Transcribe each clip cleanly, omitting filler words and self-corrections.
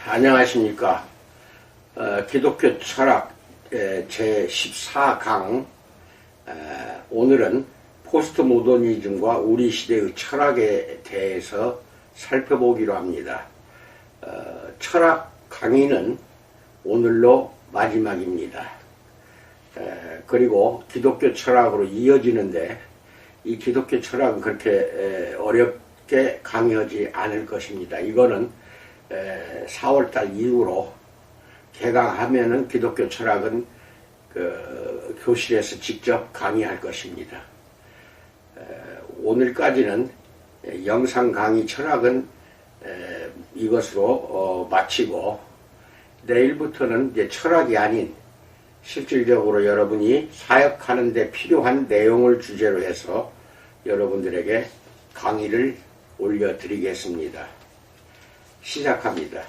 안녕하십니까. 기독교 철학 제14강. 오늘은 포스트 모더니즘과 우리 시대의 철학에 대해서 살펴보기로 합니다. 철학 강의는 오늘로 마지막입니다. 그리고 기독교 철학으로 이어지는데 이 기독교 철학은 그렇게 어렵게 강의하지 않을 것입니다. 이거는 4월달 이후로 개강하면은 기독교 철학은 교실에서 직접 강의할 것입니다. 오늘까지는 영상 강의 철학은 이것으로 마치고 내일부터는 이제 철학이 아닌 실질적으로 여러분이 사역하는 데 필요한 내용을 주제로 해서 여러분들에게 강의를 올려드리겠습니다. 시작합니다.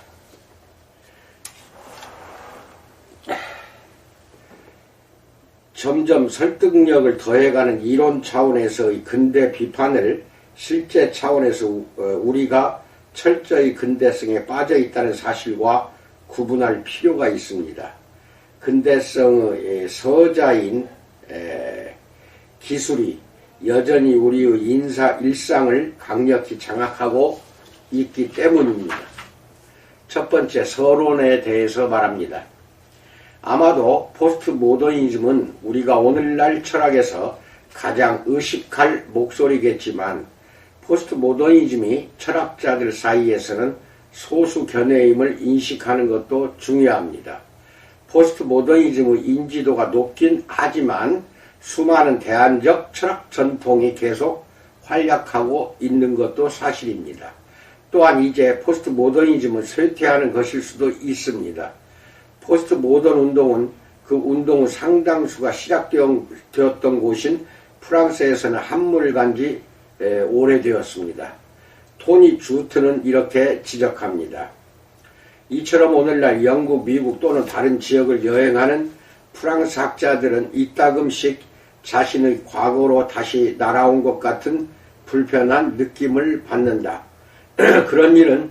점점 설득력을 더해가는 이론 차원에서의 근대 비판을 실제 차원에서 우리가 철저히 근대성에 빠져 있다는 사실과 구분할 필요가 있습니다. 근대성의 서자인 기술이 여전히 우리의 일상을 강력히 장악하고 있기 때문입니다. 첫 번째, 서론에 대해서 말합니다. 아마도 포스트 모더니즘은 우리가 오늘날 철학에서 가장 의식할 목소리겠지만 포스트 모더니즘이 철학자들 사이에서는 소수 견해임을 인식하는 것도 중요합니다. 포스트 모더니즘의 인지도가 높긴 하지만 수많은 대안적 철학 전통이 계속 활약하고 있는 것도 사실입니다. 또한 이제 포스트 모더니즘을 쇠퇴하는 것일 수도 있습니다. 포스트 모던 운동은 그 운동의 상당수가 시작되었던 곳인 프랑스에서는 한물 간지 오래되었습니다. 토니 주트는 이렇게 지적합니다. 이처럼 오늘날 영국, 미국 또는 다른 지역을 여행하는 프랑스 학자들은 이따금씩 자신의 과거로 다시 날아온 것 같은 불편한 느낌을 받는다. 그런 일은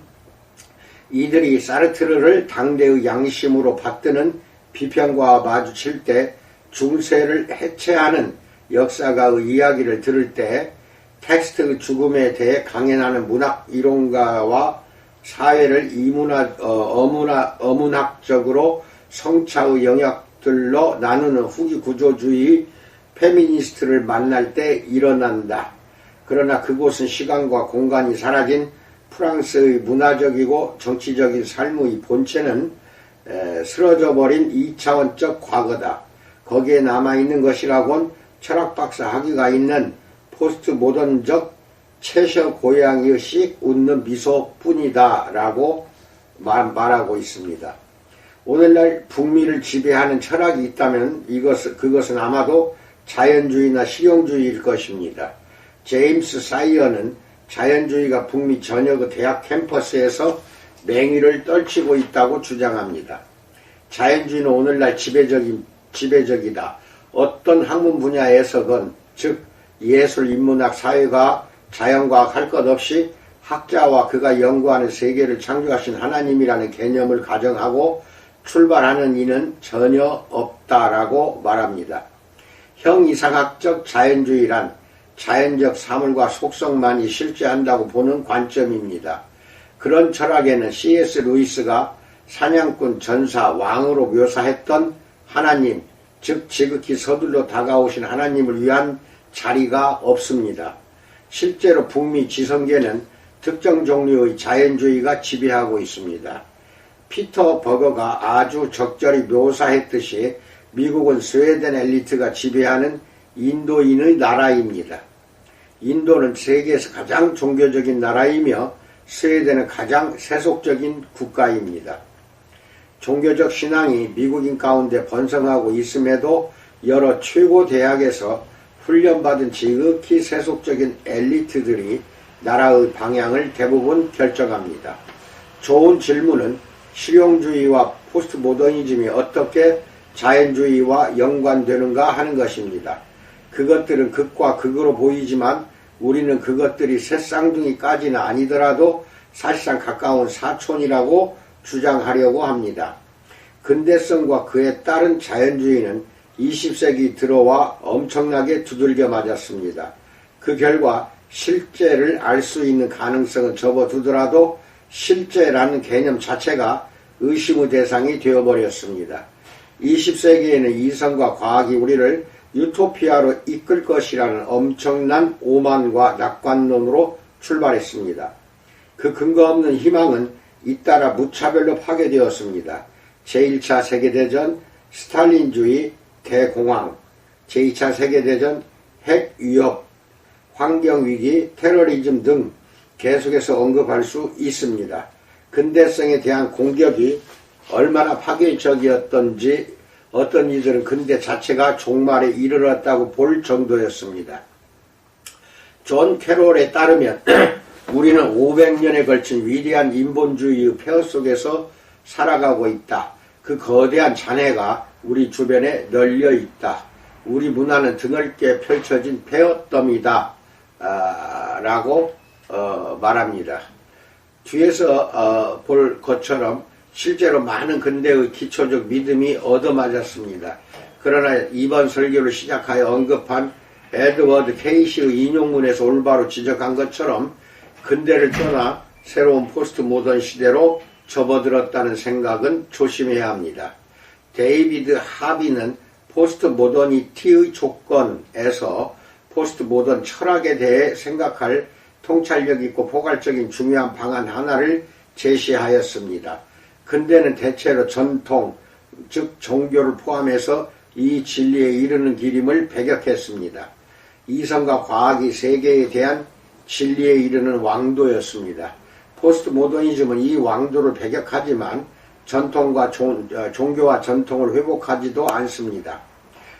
이들이 사르트르를 당대의 양심으로 받드는 비평과 마주칠 때 중세를 해체하는 역사가의 이야기를 들을 때 텍스트의 죽음에 대해 강연하는 문학 이론가와 사회를 어문학적으로 성차의 영역들로 나누는 후기 구조주의 페미니스트를 만날 때 일어난다. 그러나 그곳은 시간과 공간이 사라진 프랑스의 문화적이고 정치적인 삶의 본체는 쓰러져버린 2차원적 과거다. 거기에 남아있는 것이라곤 철학박사 학위가 있는 포스트 모던적 채셔 고양이의 씩 웃는 미소뿐이다 라고 말하고 있습니다. 오늘날 북미를 지배하는 철학이 있다면 그것은 아마도 자연주의나 실용주의일 것입니다. 제임스 사이어는 자연주의가 북미 전역의 대학 캠퍼스에서 맹위를 떨치고 있다고 주장합니다. 자연주의는 오늘날 지배적이다. 어떤 학문 분야에서건 즉 예술, 인문학, 사회과학, 자연과학 할 것 없이 학자와 그가 연구하는 세계를 창조하신 하나님이라는 개념을 가정하고 출발하는 이는 전혀 없다라고 말합니다. 형이상학적 자연주의란 자연적 사물과 속성만이 실제한다고 보는 관점입니다. 그런 철학에는 C.S. 루이스가 사냥꾼, 전사, 왕으로 묘사했던 하나님, 즉 지극히 서둘러 다가오신 하나님을 위한 자리가 없습니다. 실제로 북미 지성계는 특정 종류의 자연주의가 지배하고 있습니다. 피터 버거가 아주 적절히 묘사했듯이 미국은 스웨덴 엘리트가 지배하는 인도인의 나라입니다. 인도는 세계에서 가장 종교적인 나라이며 스웨덴은 가장 세속적인 국가입니다. 종교적 신앙이 미국인 가운데 번성하고 있음에도 여러 최고 대학에서 훈련받은 지극히 세속적인 엘리트들이 나라의 방향을 대부분 결정합니다. 좋은 질문은 실용주의와 포스트 모더니즘이 어떻게 자연주의와 연관되는가 하는 것입니다. 그것들은 극과 극으로 보이지만 우리는 그것들이 새쌍둥이까지는 아니더라도 사실상 가까운 사촌이라고 주장하려고 합니다. 근대성과 그에 따른 자연주의는 20세기 들어와 엄청나게 두들겨 맞았습니다. 그 결과 실제를 알 수 있는 가능성은 접어두더라도 실제라는 개념 자체가 의심의 대상이 되어버렸습니다. 20세기에는 이성과 과학이 우리를 유토피아로 이끌 것이라는 엄청난 오만과 낙관론으로 출발했습니다. 그 근거 없는 희망은 잇따라 무차별로 파괴되었습니다. 제1차 세계대전, 스탈린주의, 대공황, 제2차 세계대전, 핵위협, 환경위기, 테러리즘 등 계속해서 언급할 수 있습니다. 근대성에 대한 공격이 얼마나 파괴적이었던지 어떤 이들은 근대 자체가 종말에 이르렀다고 볼 정도였습니다. 존 캐롤에 따르면 우리는 500년에 걸친 위대한 인본주의의 폐허 속에서 살아가고 있다. 그 거대한 잔해가 우리 주변에 널려 있다. 우리 문화는 드넓게 펼쳐진 폐허더미다. 라고 말합니다. 뒤에서 볼 것처럼 실제로 많은 근대의 기초적 믿음이 얻어맞았습니다. 그러나 이번 설교를 시작하여 언급한 에드워드 케이시의 인용문에서 올바로 지적한 것처럼 근대를 떠나 새로운 포스트 모던 시대로 접어들었다는 생각은 조심해야 합니다. 데이비드 하비는 포스트 모더니티의 조건에서 포스트 모던 철학에 대해 생각할 통찰력 있고 포괄적인 중요한 방안 하나를 제시하였습니다. 근대는 대체로 전통, 즉 종교를 포함해서 이 진리에 이르는 길임을 배격했습니다. 이성과 과학이 세계에 대한 진리에 이르는 왕도였습니다. 포스트 모더니즘은 이 왕도를 배격하지만 전통과 종교와 전통을 회복하지도 않습니다.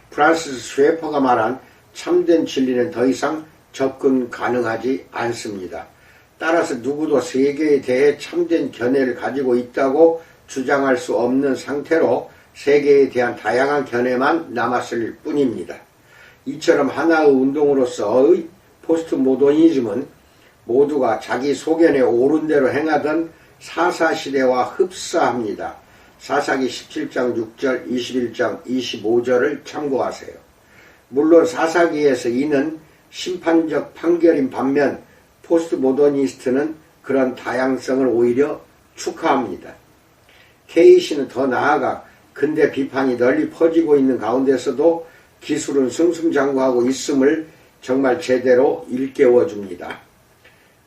프란시스 쉐퍼가 말한 참된 진리는 더 이상 접근 가능하지 않습니다. 따라서 누구도 세계에 대해 참된 견해를 가지고 있다고 주장할 수 없는 상태로 세계에 대한 다양한 견해만 남았을 뿐입니다. 이처럼 하나의 운동으로서의 포스트 모더니즘은 모두가 자기 소견에 옳은 대로 행하던 사사시대와 흡사합니다. 사사기 17장 6절, 21장 25절을 참고하세요. 물론 사사기에서 이는 심판적 판결인 반면 포스트 모더니스트는 그런 다양성을 오히려 축하합니다. 케이시는 더 나아가 근대 비판이 널리 퍼지고 있는 가운데서도 기술은 승승장구하고 있음을 정말 제대로 일깨워줍니다.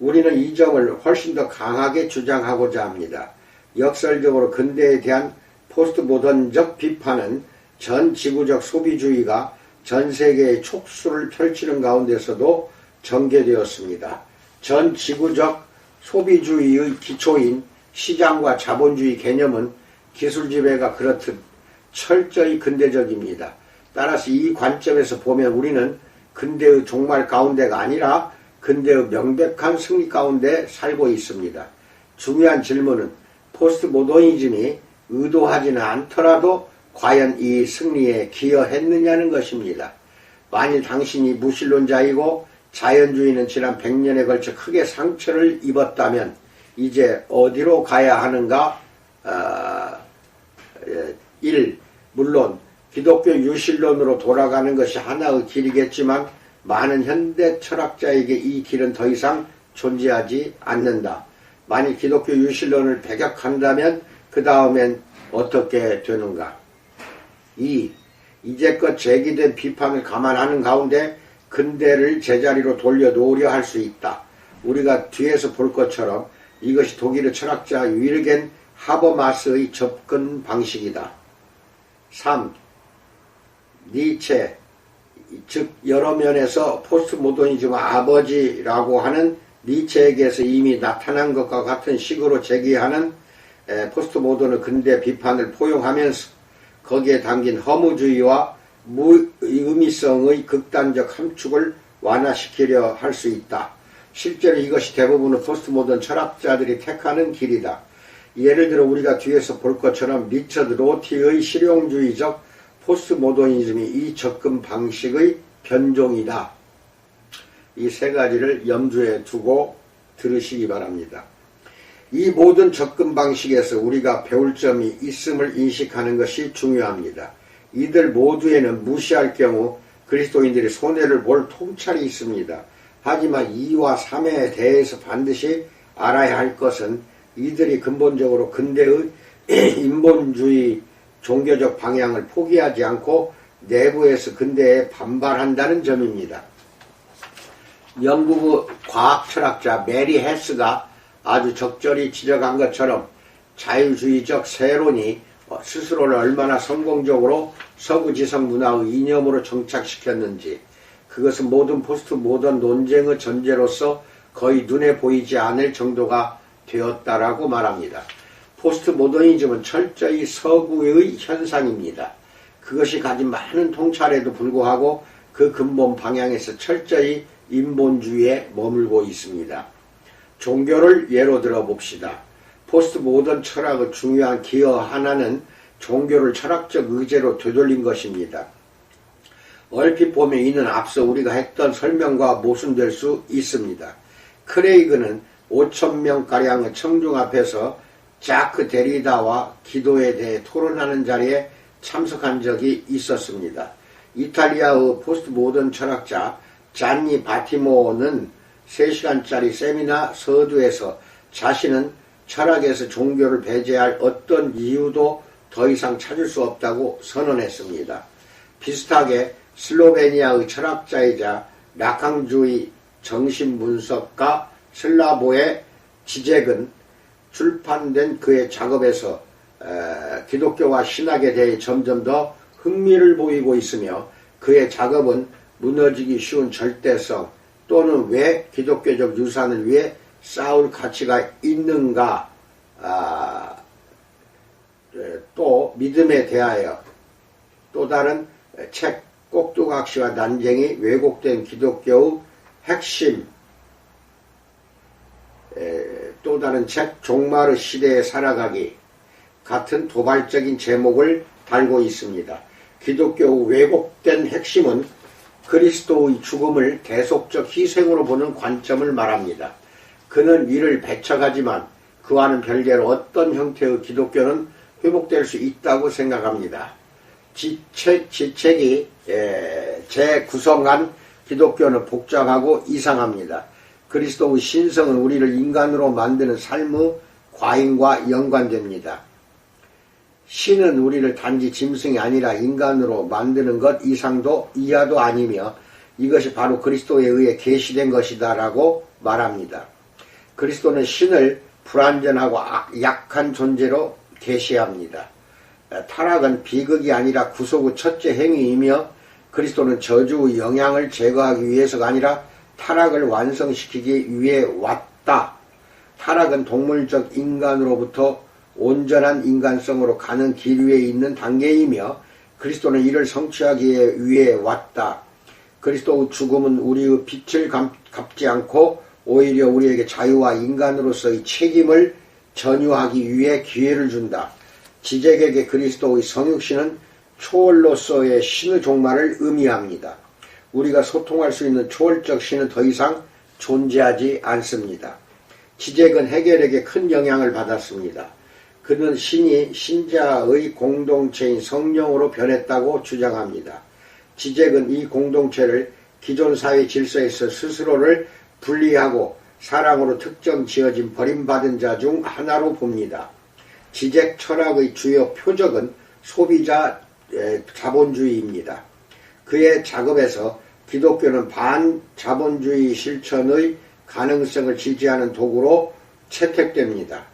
우리는 이 점을 훨씬 더 강하게 주장하고자 합니다. 역설적으로 근대에 대한 포스트 모던적 비판은 전 지구적 소비주의가 전 세계의 촉수를 펼치는 가운데서도 전개되었습니다. 전 지구적 소비주의의 기초인 시장과 자본주의 개념은 기술 지배가 그렇듯 철저히 근대적입니다. 따라서 이 관점에서 보면 우리는 근대의 종말 가운데가 아니라 근대의 명백한 승리 가운데 살고 있습니다. 중요한 질문은 포스트 모더니즘이 의도하지는 않더라도 과연 이 승리에 기여했느냐는 것입니다. 만일 당신이 무신론자이고 자연주의는 지난 100년에 걸쳐 크게 상처를 입었다면 이제 어디로 가야 하는가? 1. 물론 기독교 유신론으로 돌아가는 것이 하나의 길이겠지만 많은 현대 철학자에게 이 길은 더 이상 존재하지 않는다. 만일 기독교 유신론을 배격한다면 그 다음엔 어떻게 되는가? 2. 이제껏 제기된 비판을 감안하는 가운데 근대를 제자리로 돌려놓으려 할 수 있다. 우리가 뒤에서 볼 것처럼 이것이 독일의 철학자 윌겐 하버마스의 접근 방식이다. 3. 니체, 즉 여러 면에서 포스트 모더니즘의 아버지라고 하는 니체에게서 이미 나타난 것과 같은 식으로 제기하는 포스트 모던의 근대 비판을 포용하면서 거기에 담긴 허무주의와 무의미성의 극단적 함축을 완화시키려 할 수 있다. 실제로 이것이 대부분의 포스트 모던 철학자들이 택하는 길이다. 예를 들어 우리가 뒤에서 볼 것처럼 리처드 로티의 실용주의적 포스트 모더니즘이 이 접근 방식의 변종이다. 이 세 가지를 염두에 두고 들으시기 바랍니다. 이 모든 접근 방식에서 우리가 배울 점이 있음을 인식하는 것이 중요합니다. 이들 모두에는 무시할 경우 그리스도인들이 손해를 볼 통찰이 있습니다. 하지만 2와 3에 대해서 반드시 알아야 할 것은 이들이 근본적으로 근대의 인본주의 종교적 방향을 포기하지 않고 내부에서 근대에 반발한다는 점입니다. 영국의 과학철학자 메리 헤스가 아주 적절히 지적한 것처럼 자유주의적 세론이 스스로를 얼마나 성공적으로 서구지성 문화의 이념으로 정착시켰는지, 그것은 모든 포스트 모던 논쟁의 전제로서 거의 눈에 보이지 않을 정도가 되었다라고 말합니다. 포스트 모더니즘은 철저히 서구의 현상입니다. 그것이 가진 많은 통찰에도 불구하고 그 근본 방향에서 철저히 인본주의에 머물고 있습니다. 종교를 예로 들어 봅시다. 포스트 모던 철학의 중요한 기여 하나는 종교를 철학적 의제로 되돌린 것입니다. 얼핏 보면 이는 앞서 우리가 했던 설명과 모순될 수 있습니다. 크레이그는 5,000명가량의 청중 앞에서 자크 데리다와 기도에 대해 토론하는 자리에 참석한 적이 있었습니다. 이탈리아의 포스트 모던 철학자 잔니 바티모는 3시간짜리 세미나 서두에서 자신은 철학에서 종교를 배제할 어떤 이유도 더 이상 찾을 수 없다고 선언했습니다. 비슷하게 슬로베니아의 철학자이자 락강주의 정신분석가 슬라보의 지젝은 출판된 그의 작업에서 기독교와 신학에 대해 점점 더 흥미를 보이고 있으며, 그의 작업은 무너지기 쉬운 절대성 또는 왜 기독교적 유산을 위해 싸울 가치가 있는가, 또 믿음에 대하여 또 다른 책 꼭두각시와 난쟁이 왜곡된 기독교의 핵심, 또 다른 책 종말의 시대에 살아가기 같은 도발적인 제목을 달고 있습니다. 기독교의 왜곡된 핵심은 그리스도의 죽음을 대속적 희생으로 보는 관점을 말합니다. 그는 이를 배척하지만 그와는 별개로 어떤 형태의 기독교는 회복될 수 있다고 생각합니다. 지책이 재구성한 기독교는 복잡하고 이상합니다. 그리스도의 신성은 우리를 인간으로 만드는 삶의 과잉과 연관됩니다. 신은 우리를 단지 짐승이 아니라 인간으로 만드는 것 이상도 이하도 아니며 이것이 바로 그리스도에 의해 계시된 것이다 라고 말합니다. 그리스도는 신을 불완전하고 약한 존재로 계시합니다. 타락은 비극이 아니라 구속의 첫째 행위이며 그리스도는 저주의 영향을 제거하기 위해서가 아니라 타락을 완성시키기 위해 왔다. 타락은 동물적 인간으로부터 온전한 인간성으로 가는 길 위에 있는 단계이며 그리스도는 이를 성취하기 위해 왔다. 그리스도의 죽음은 우리의 빛을 갚지 않고 오히려 우리에게 자유와 인간으로서의 책임을 전유하기 위해 기회를 준다. 지젝에게 그리스도의 성육신은 초월로서의 신의 종말을 의미합니다. 우리가 소통할 수 있는 초월적 신은 더 이상 존재하지 않습니다. 지젝은 헤겔에게 큰 영향을 받았습니다. 그는 신이 신자의 공동체인 성령으로 변했다고 주장합니다. 지젝은 이 공동체를 기존 사회 질서에서 스스로를 분리하고 사랑으로 특정 지어진 버림받은 자 중 하나로 봅니다. 지젝 철학의 주요 표적은 소비자 자본주의입니다. 그의 작업에서 기독교는 반자본주의 실천의 가능성을 지지하는 도구로 채택됩니다.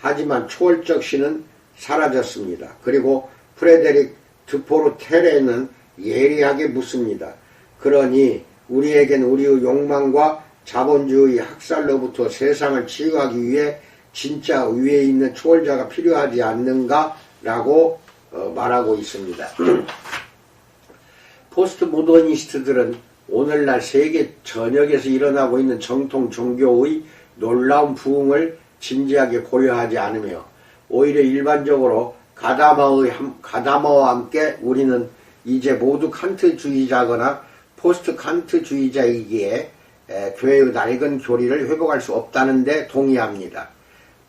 하지만 초월적 신은 사라졌습니다. 그리고 프레데릭 드포르 테레는 예리하게 묻습니다. 그러니 우리에겐 우리의 욕망과 자본주의 학살로부터 세상을 치유하기 위해 진짜 위에 있는 초월자가 필요하지 않는가? 라고 말하고 있습니다. 포스트 모더니스트들은 오늘날 세계 전역에서 일어나고 있는 정통 종교의 놀라운 부흥을 진지하게 고려하지 않으며 오히려 일반적으로 가다머와 함께 우리는 이제 모두 칸트주의자거나 포스트 칸트주의자이기에 교회의 낡은 교리를 회복할 수 없다는 데 동의합니다.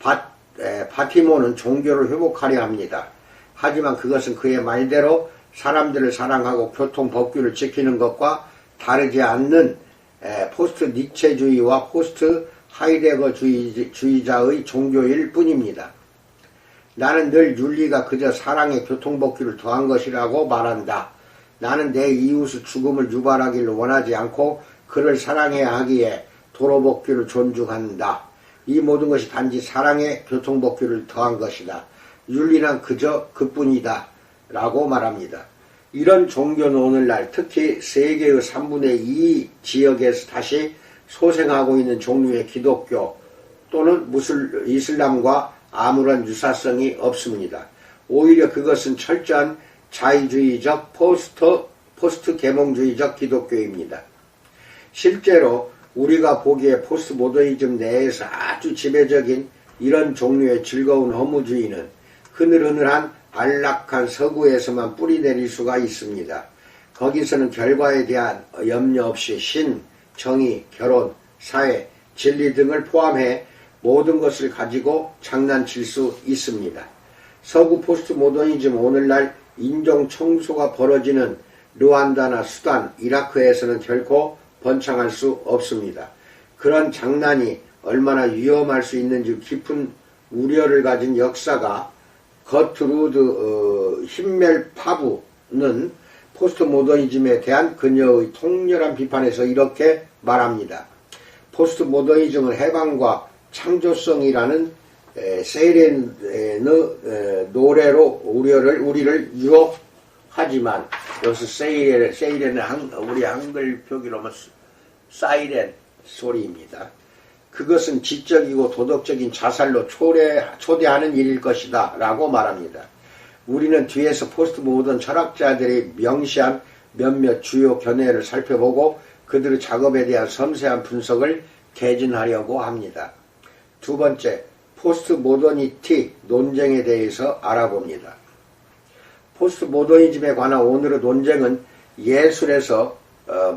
바티모는 종교를 회복하려 합니다. 하지만 그것은 그의 말대로 사람들을 사랑하고 교통 법규를 지키는 것과 다르지 않는 포스트 니체주의와 포스트 하이데거 주의자의 종교일 뿐입니다. 나는 늘 윤리가 그저 사랑의 교통법규를 더한 것이라고 말한다. 나는 내 이웃의 죽음을 유발하기를 원하지 않고 그를 사랑해야 하기에 도로법규를 존중한다. 이 모든 것이 단지 사랑의 교통법규를 더한 것이다. 윤리는 그저 그뿐이다. 라고 말합니다. 이런 종교는 오늘날 특히 세계의 3분의 2 지역에서 다시 소생하고 있는 종류의 기독교 또는 이슬람과 아무런 유사성이 없습니다. 오히려 그것은 철저한 자의주의적 포스트 계몽주의적 기독교입니다. 실제로 우리가 보기에 포스트 모더니즘 내에서 아주 지배적인 이런 종류의 즐거운 허무주의는 흐늘흐늘한 안락한 서구에서만 뿌리내릴 수가 있습니다. 거기서는 결과에 대한 염려 없이 신, 정의, 결혼, 사회, 진리 등을 포함해 모든 것을 가지고 장난칠 수 있습니다. 서구 포스트 모더니즘 오늘날 인종 청소가 벌어지는 르완다나 수단, 이라크에서는 결코 번창할 수 없습니다. 그런 장난이 얼마나 위험할 수 있는지 깊은 우려를 가진 역사가 거트루드 힘멜파브는 포스트 모더니즘에 대한 그녀의 통렬한 비판에서 이렇게 말합니다. 포스트 모더니즘은 해방과 창조성이라는 세이렌의 노래로 우리를 유혹하지만, 여기서 세이렌은 우리 한글 표기로는 사이렌 소리입니다. 그것은 지적이고 도덕적인 자살로 초대하는 일일 것이다 라고 말합니다. 우리는 뒤에서 포스트 모던 철학자들이 명시한 몇몇 주요 견해를 살펴보고 그들의 작업에 대한 섬세한 분석을 개진하려고 합니다. 두 번째, 포스트 모더니티 논쟁에 대해서 알아봅니다. 포스트 모더니즘에 관한 오늘의 논쟁은 예술에서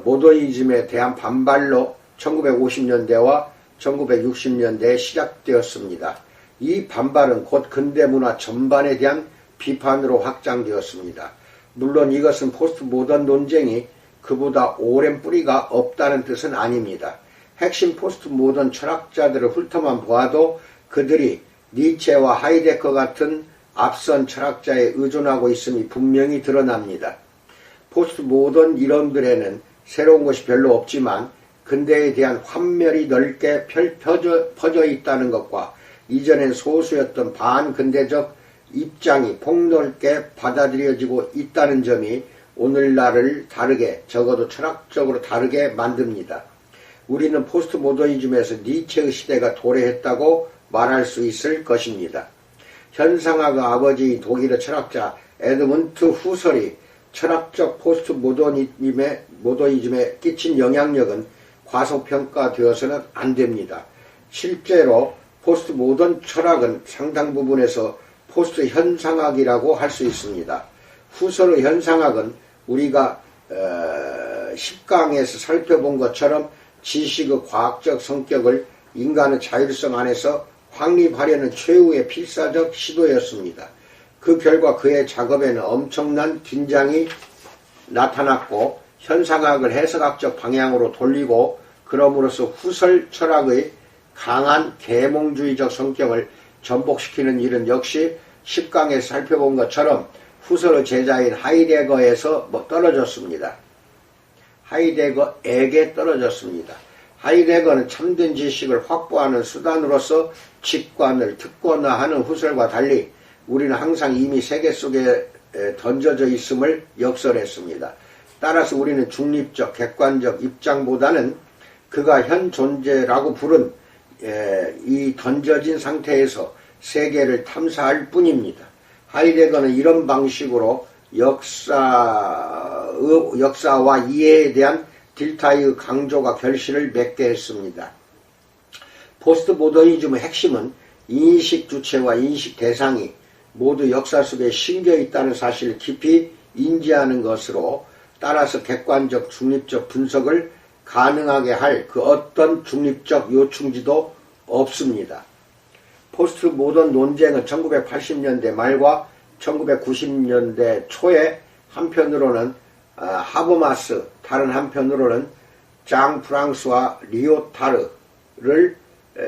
모더니즘에 대한 반발로 1950년대와 1960년대에 시작되었습니다. 이 반발은 곧 근대문화 전반에 대한 비판으로 확장되었습니다. 물론 이것은 포스트 모던 논쟁이 그보다 오랜 뿌리가 없다는 뜻은 아닙니다. 핵심 포스트 모던 철학자들을 훑어만 보아도 그들이 니체와 하이데거 같은 앞선 철학자에 의존하고 있음이 분명히 드러납니다. 포스트 모던 이론들에는 새로운 것이 별로 없지만 근대에 대한 환멸이 넓게 퍼져 있다는 것과 이전엔 소수였던 반근대적 입장이 폭넓게 받아들여지고 있다는 점이 오늘날을 다르게, 적어도 철학적으로 다르게 만듭니다. 우리는 포스트 모더니즘에서 니체의 시대가 도래했다고 말할 수 있을 것입니다. 현상학의 아버지인 독일의 철학자 에드문트 후설이 철학적 포스트 모더니즘에 끼친 영향력은 과소평가되어서는 안 됩니다. 실제로 포스트 모던 철학은 상당 부분에서 포스트 현상학이라고 할 수 있습니다. 후설의 현상학은 우리가 10강에서 살펴본 것처럼 지식의 과학적 성격을 인간의 자율성 안에서 확립하려는 최후의 필사적 시도였습니다. 그 결과 그의 작업에는 엄청난 긴장이 나타났고 현상학을 해석학적 방향으로 돌리고 그럼으로써 후설 철학의 강한 계몽주의적 성격을 전복시키는 일은 역시 10강에서 살펴본 것처럼 후설의 제자인 하이데거에서 떨어졌습니다. 하이데거에게 떨어졌습니다. 하이데거는 참된 지식을 확보하는 수단으로서 직관을 특권화하는 후설과 달리 우리는 항상 이미 세계 속에 던져져 있음을 역설했습니다. 따라서 우리는 중립적, 객관적 입장보다는 그가 현 존재라고 부른 이 던져진 상태에서 세계를 탐사할 뿐입니다. 하이데거는 이런 방식으로 역사와 이해에 대한 딜타이의 강조가 결실을 맺게 했습니다. 포스트 모더니즘의 핵심은 인식 주체와 인식 대상이 모두 역사 속에 심겨 있다는 사실을 깊이 인지하는 것으로, 따라서 객관적 중립적 분석을 가능하게 할 그 어떤 중립적 요충지도 없습니다. 포스트 모던 논쟁은 1980년대 말과 1990년대 초에 한편으로는 하버마스, 다른 한편으로는 장 프랑스와 리오타르를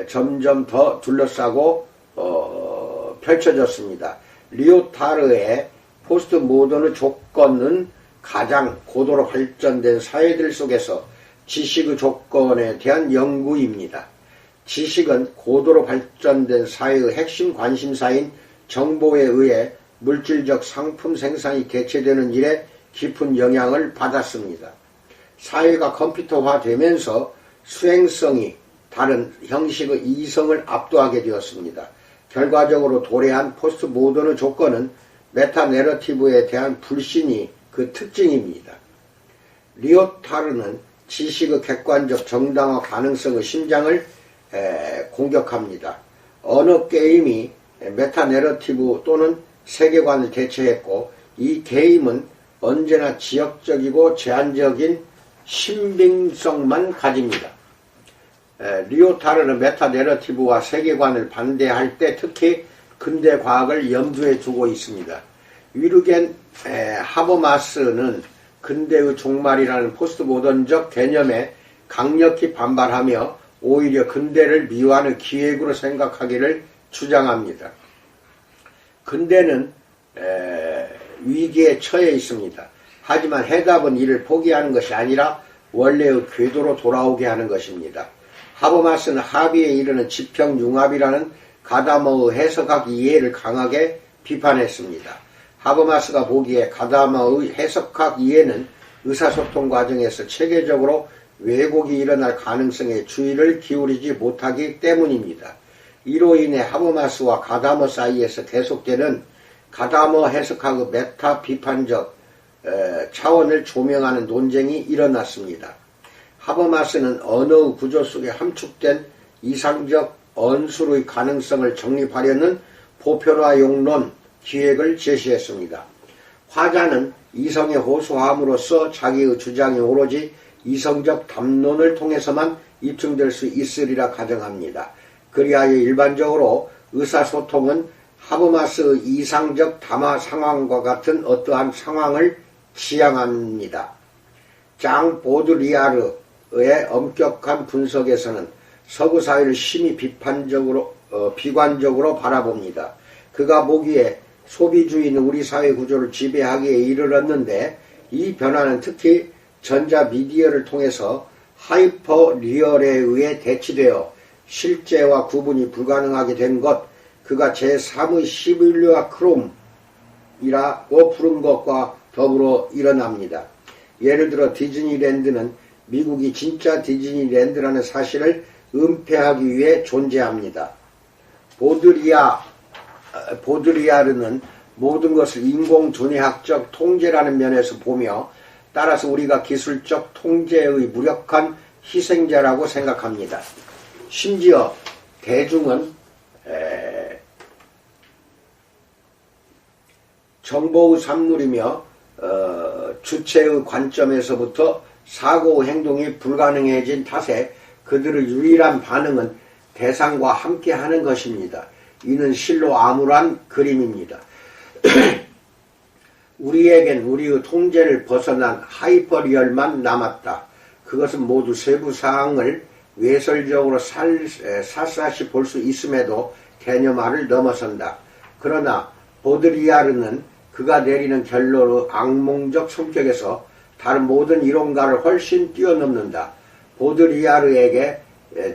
점점 더 둘러싸고 펼쳐졌습니다. 리오타르의 포스트 모던의 조건은 가장 고도로 발전된 사회들 속에서 지식의 조건에 대한 연구입니다. 지식은 고도로 발전된 사회의 핵심 관심사인 정보에 의해 물질적 상품 생산이 대체되는 일에 깊은 영향을 받았습니다. 사회가 컴퓨터화되면서 수행성이 다른 형식의 이성을 압도하게 되었습니다. 결과적으로 도래한 포스트 모던의 조건은 메타 내러티브에 대한 불신이 그 특징입니다. 리오타르는 지식의 객관적 정당화 가능성의 심장을 공격합니다. 어느 게임이 메타 내러티브 또는 세계관을 대체했고 이 게임은 언제나 지역적이고 제한적인 신빙성만 가집니다. 리오타르는 메타 내러티브와 세계관을 반대할 때 특히 근대 과학을 염두에 두고 있습니다. 위르겐 하버마스는 근대의 종말이라는 포스트 모던적 개념에 강력히 반발하며 오히려 근대를 미완의 기획으로 생각하기를 주장합니다. 근대는 위기에 처해 있습니다. 하지만 해답은 이를 포기하는 것이 아니라 원래의 궤도로 돌아오게 하는 것입니다. 하버마스는 합의에 이르는 지평융합이라는 가다머의 해석학 이해를 강하게 비판했습니다. 하버마스가 보기에 가다머의 해석학 이해는 의사소통 과정에서 체계적으로 왜곡이 일어날 가능성에 주의를 기울이지 못하기 때문입니다. 이로 인해 하버마스와 가다머 사이에서 계속되는 가다머 해석학의 메타 비판적 차원을 조명하는 논쟁이 일어났습니다. 하버마스는 언어의 구조 속에 함축된 이상적 언술의 가능성을 정립하려는 보편화용론 기획을 제시했습니다. 화자는 이성에 호소함으로써 자기의 주장이 오로지 이성적 담론을 통해서만 입증될 수 있으리라 가정합니다. 그리하여 일반적으로 의사소통은 하버마스의 이상적 담화 상황과 같은 어떠한 상황을 지향합니다. 장 보드리아르의 엄격한 분석에서는 서구 사회를 심히 비관적으로 바라봅니다. 그가 보기에 소비주의는 우리 사회 구조를 지배하기에 이르렀는데 이 변화는 특히 전자미디어를 통해서 하이퍼 리얼에 의해 대치되어 실제와 구분이 불가능하게 된 것, 그가 제3의 시빌리아 크롬이라고 부른 것과 더불어 일어납니다. 예를 들어 디즈니랜드는 미국이 진짜 디즈니랜드라는 사실을 은폐하기 위해 존재합니다. 보드리아르는 모든 것을 인공두뇌학적 통제라는 면에서 보며 따라서 우리가 기술적 통제의 무력한 희생자라고 생각합니다. 심지어 대중은 정보의 산물이며 주체의 관점에서부터 사고 행동이 불가능해진 탓에 그들의 유일한 반응은 대상과 함께하는 것입니다. 이는 실로 암울한 그림입니다. 우리에겐 우리의 통제를 벗어난 하이퍼리얼만 남았다. 그것은 모두 세부사항을 외설적으로 샅샅이 볼 수 있음에도 개념화를 넘어선다. 그러나 보드리아르는 그가 내리는 결론의 악몽적 성격에서 다른 모든 이론가를 훨씬 뛰어넘는다. 보드리아르에게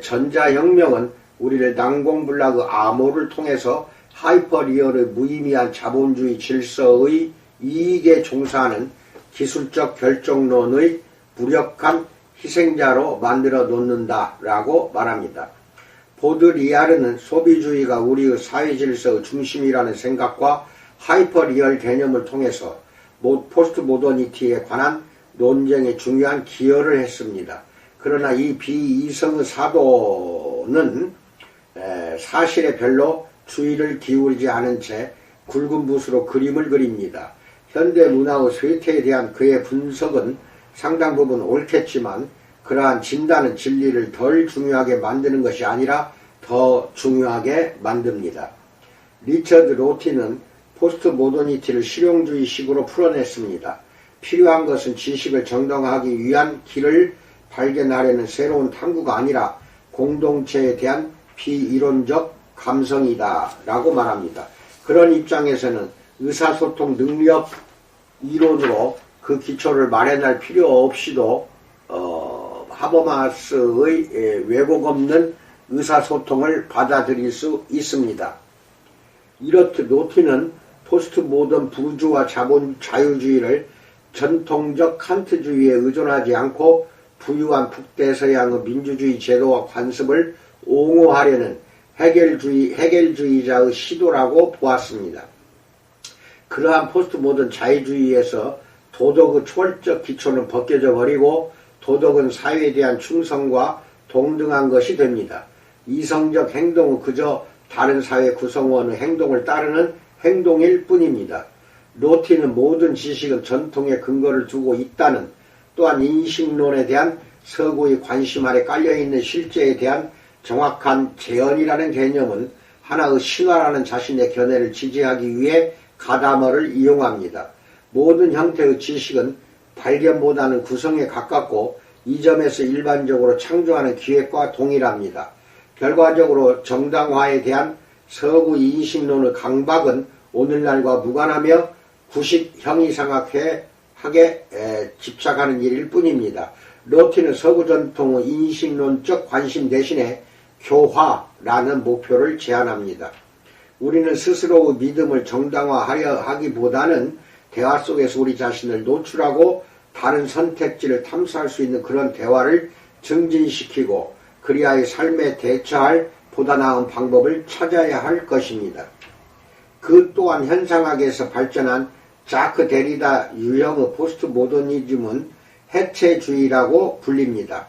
전자혁명은 우리를 난공불락의 암호를 통해서 하이퍼리얼의 무의미한 자본주의 질서의 이익에 종사하는 기술적 결정론의 무력한 희생자로 만들어 놓는다라고 말합니다. 보드리아르는 소비주의가 우리의 사회질서의 중심이라는 생각과 하이퍼리얼 개념을 통해서 포스트 모더니티에 관한 논쟁에 중요한 기여를 했습니다. 그러나 이 비이성의 사도는 사실에 별로 주의를 기울이지 않은 채 굵은 붓으로 그림을 그립니다. 현대 문화의 쇠퇴에 대한 그의 분석은 상당 부분 옳겠지만 그러한 진단은 진리를 덜 중요하게 만드는 것이 아니라 더 중요하게 만듭니다. 리처드 로티는 포스트 모더니티를 실용주의식으로 풀어냈습니다. 필요한 것은 지식을 정당화하기 위한 길을 발견하려는 새로운 탐구가 아니라 공동체에 대한 비이론적 감성이다 라고 말합니다. 그런 입장에서는 의사소통 능력 이론으로 그 기초를 마련할 필요 없이도 하버마스의 왜곡 없는 의사소통을 받아들일 수 있습니다. 이렇듯 로티는 포스트 모던 부르주아 자유주의를 전통적 칸트주의에 의존하지 않고 부유한 북대서양의 민주주의 제도와 관습을 옹호하려는 해겔주의자의 시도라고 보았습니다. 그러한 포스트 모던 자유주의에서 도덕의 초월적 기초는 벗겨져 버리고 도덕은 사회에 대한 충성과 동등한 것이 됩니다. 이성적 행동은 그저 다른 사회 구성원의 행동을 따르는 행동일 뿐입니다. 로티는 모든 지식은 전통에 근거를 두고 있다는, 또한 인식론에 대한 서구의 관심 아래 깔려있는 실제에 대한 정확한 재현이라는 개념은 하나의 신화라는 자신의 견해를 지지하기 위해 가다머를 이용합니다. 모든 형태의 지식은 발견보다는 구성에 가깝고 이 점에서 일반적으로 창조하는 기획과 동일합니다. 결과적으로 정당화에 대한 서구 인식론의 강박은 오늘날과 무관하며 구식 형이상학에 집착하는 일일 뿐입니다. 로티는 서구 전통의 인식론적 관심 대신에 교화라는 목표를 제안합니다. 우리는 스스로의 믿음을 정당화하려 하기보다는 대화 속에서 우리 자신을 노출하고 다른 선택지를 탐사할 수 있는 그런 대화를 증진시키고 그리하여 삶에 대처할 보다 나은 방법을 찾아야 할 것입니다. 그 또한 현상학에서 발전한 자크 데리다 유형의 포스트 모더니즘은 해체주의라고 불립니다.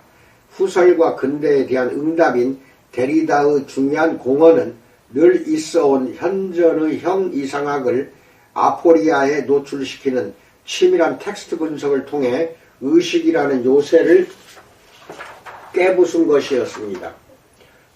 후설과 근대에 대한 응답인 데리다의 중요한 공헌은 늘 있어온 현존의 형이상학을 아포리아에 노출시키는 치밀한 텍스트 분석을 통해 의식이라는 요새를 깨부순 것이었습니다.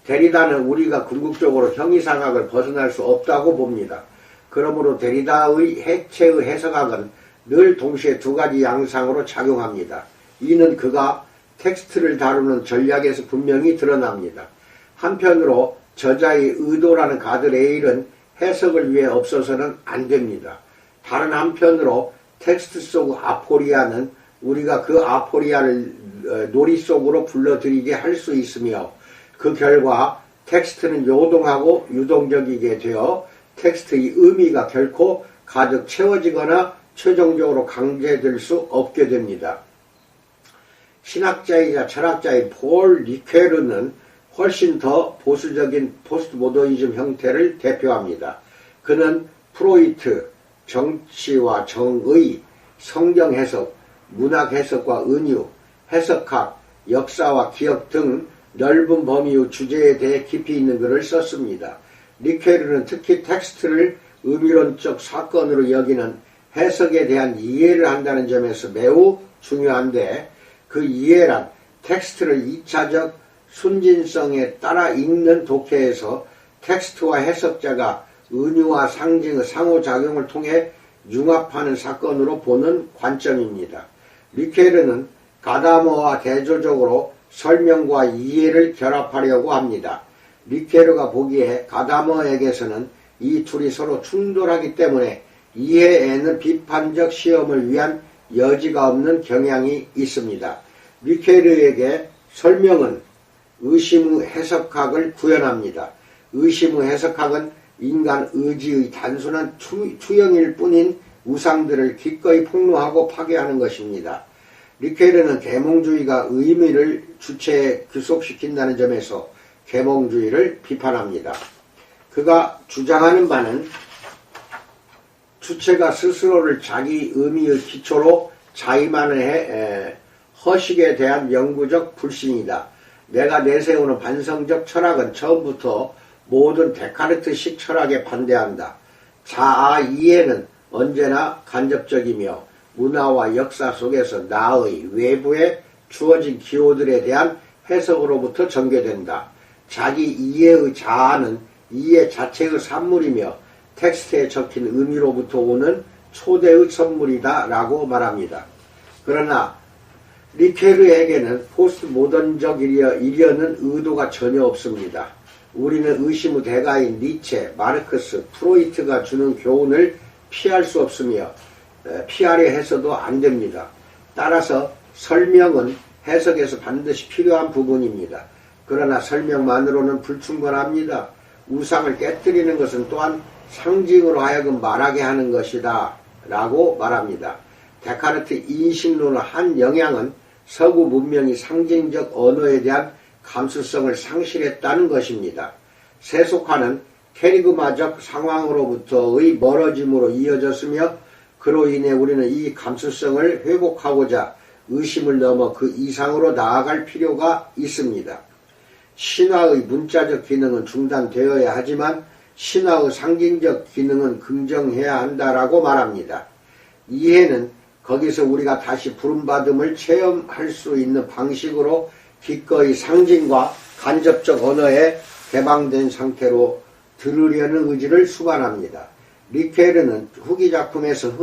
데리다는 우리가 궁극적으로 형이상학을 벗어날 수 없다고 봅니다. 그러므로 데리다의 해체의 해석학은 늘 동시에 두 가지 양상으로 작용합니다. 이는 그가 텍스트를 다루는 전략에서 분명히 드러납니다. 한편으로 저자의 의도라는 가드레일은 해석을 위해 없어서는 안 됩니다. 다른 한편으로 텍스트 속 아포리아는 우리가 그 아포리아를 놀이 속으로 불러들이게 할 수 있으며 그 결과 텍스트는 요동하고 유동적이게 되어 텍스트의 의미가 결코 가득 채워지거나 최종적으로 강제될 수 없게 됩니다. 신학자이자 철학자인 폴 리케르는 훨씬 더 보수적인 포스트 모더니즘 형태를 대표합니다. 그는 프로이트, 정치와 정의, 성경 해석, 문학 해석과 은유, 해석학, 역사와 기억 등 넓은 범위의 주제에 대해 깊이 있는 글을 썼습니다. 리케르는 특히 텍스트를 의미론적 사건으로 여기는 해석에 대한 이해를 한다는 점에서 매우 중요한데, 그 이해란 텍스트를 2차적 순진성에 따라 읽는 독해에서 텍스트와 해석자가 은유와 상징의 상호작용을 통해 융합하는 사건으로 보는 관점입니다. 리케르는 가다머와 대조적으로 설명과 이해를 결합하려고 합니다. 리케르가 보기에 가다머에게서는 이 둘이 서로 충돌하기 때문에 이해에는 비판적 시험을 위한 여지가 없는 경향이 있습니다. 리케르에게 설명은 의심의 해석학을 구현합니다. 의심의 해석학은 인간 의지의 단순한 투영일 뿐인 우상들을 기꺼이 폭로하고 파괴하는 것입니다. 리케르는 계몽주의가 의미를 주체에 규속시킨다는 점에서 계몽주의를 비판합니다. 그가 주장하는 바는 주체가 스스로를 자기 의미의 기초로 자임하는 허식에 대한 영구적 불신이다. 내가 내세우는 반성적 철학은 처음부터 모든 데카르트식 철학에 반대한다. 자아 이해는 언제나 간접적이며 문화와 역사 속에서 나의 외부에 주어진 기호들에 대한 해석으로부터 전개된다. 자기 이해의 자아는 이해 자체의 산물이며 텍스트에 적힌 의미로부터 오는 초대의 선물이다 라고 말합니다. 그러나 리케르에게는 포스트 모던적이려는 의도가 전혀 없습니다. 우리는 의심의 대가인 니체, 마르크스, 프로이트가 주는 교훈을 피할 수 없으며 피하려 해서도 안 됩니다. 따라서 설명은 해석에서 반드시 필요한 부분입니다. 그러나 설명만으로는 불충분합니다. 우상을 깨뜨리는 것은 또한 상징으로 하여금 말하게 하는 것이다 라고 말합니다. 데카르트 인식론의 한 영향은 서구 문명이 상징적 언어에 대한 감수성을 상실했다는 것입니다. 세속화는 캐리그마적 상황으로부터의 멀어짐으로 이어졌으며 그로 인해 우리는 이 감수성을 회복하고자 의심을 넘어 그 이상으로 나아갈 필요가 있습니다. 신화의 문자적 기능은 중단되어야 하지만 신화의 상징적 기능은 긍정해야 한다라고 말합니다. 이해는 거기서 우리가 다시 부름받음을 체험할 수 있는 방식으로 기꺼이 상징과 간접적 언어에 개방된 상태로 들으려는 의지를 수반합니다. 리케르는 후기 작품에서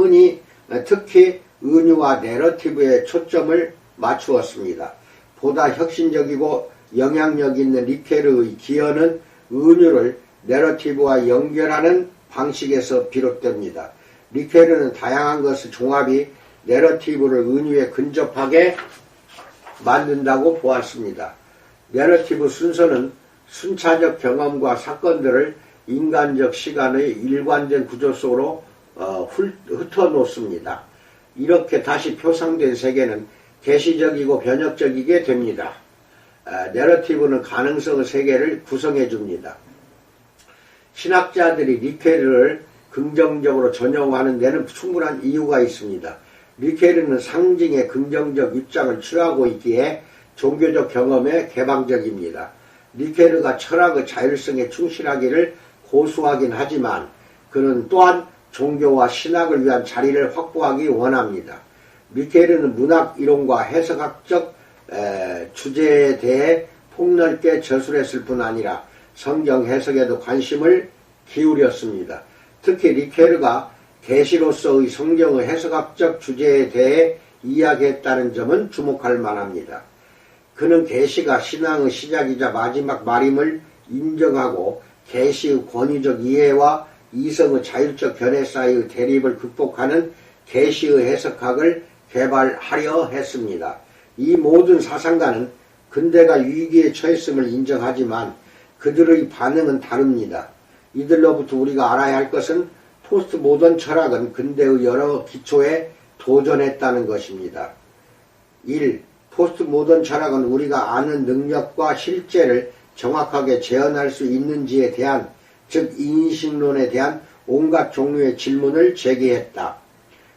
특히 은유와 내러티브에 초점을 맞추었습니다. 보다 혁신적이고 영향력 있는 리케르의 기여는 은유를 내러티브와 연결하는 방식에서 비롯됩니다. 리케르는 다양한 것의 종합이 내러티브를 은유에 근접하게 만든다고 보았습니다. 내러티브 순서는 순차적 경험과 사건들을 인간적 시간의 일관된 구조 속으로 흩어놓습니다. 이렇게 다시 표상된 세계는 계시적이고 변혁적이게 됩니다. 내러티브는 가능성의 세계를 구성해 줍니다. 신학자들이 리케르를 긍정적으로 전용하는 데는 충분한 이유가 있습니다. 리케르는 상징의 긍정적 입장을 취하고 있기에 종교적 경험에 개방적입니다. 리케르가 철학의 자율성에 충실하기를 고수하긴 하지만 그는 또한 종교와 신학을 위한 자리를 확보하기 원합니다. 리케르는 문학 이론과 해석학적 주제에 대해 폭넓게 저술했을 뿐 아니라 성경 해석에도 관심을 기울였습니다. 특히 리케르가 계시로서의 성경의 해석학적 주제에 대해 이야기했다는 점은 주목할 만합니다. 그는 계시가 신앙의 시작이자 마지막 말임을 인정하고 계시의 권위적 이해와 이성의 자율적 견해 사이의 대립을 극복하는 계시의 해석학을 개발하려 했습니다. 이 모든 사상가는 근대가 위기에 처했음을 인정하지만 그들의 반응은 다릅니다. 이들로부터 우리가 알아야 할 것은 포스트 모던 철학은 근대의 여러 기초에 도전했다는 것입니다. 1. 포스트 모던 철학은 우리가 아는 능력과 실제를 정확하게 재현할 수 있는지에 대한, 즉 인식론에 대한 온갖 종류의 질문을 제기했다.